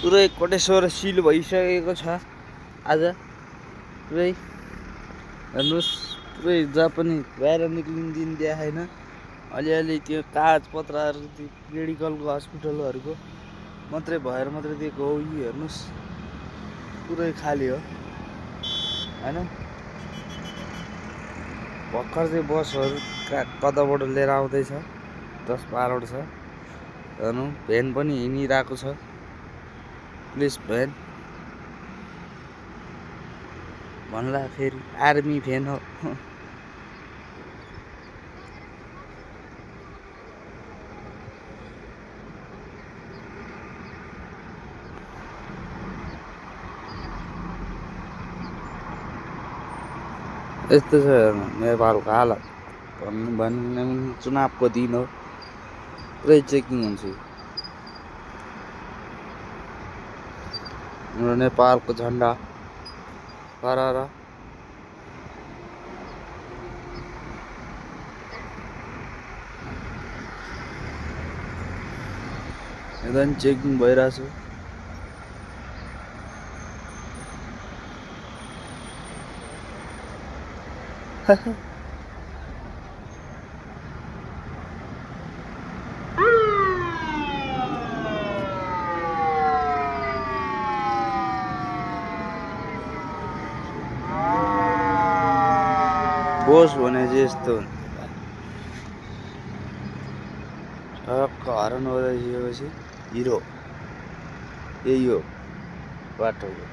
पुरै कोटेश्वर सिल भइसकेको छ आज पुरै हेर्नुहोस् पुरै जहाँ पनि बाहिर निक्लिने दिन देखाएन अलिअलि त्यो कागज पत्रहरू त्यो मेडिकलको हस्पिटलहरूको मात्रै भएर मात्रै दिएको हो यी हेर्नुहोस् पुरै खाली हो हैन भर्खर चाहिँ बसहरू कताबाट लिएर आउँदैछ 10-12 छ हेर्नु भ्यान पनि हिँडिरहेको छ पुलिस भ्यान भन्ला फेरि आर्मी भ्यान हो यस्तो छ हेर्नु नेपालको हालत भन्नु भने चुनावको दिन हो पुरै चेकिङ हुन्छ हाम्रो नेपालको झन्डा फहराएर एकदम चेकिङ भइरहेछ बोस भने चाहिँ यस्तो ठक्क हरन बजाइसकेपछि हिरो यही हो बाटोको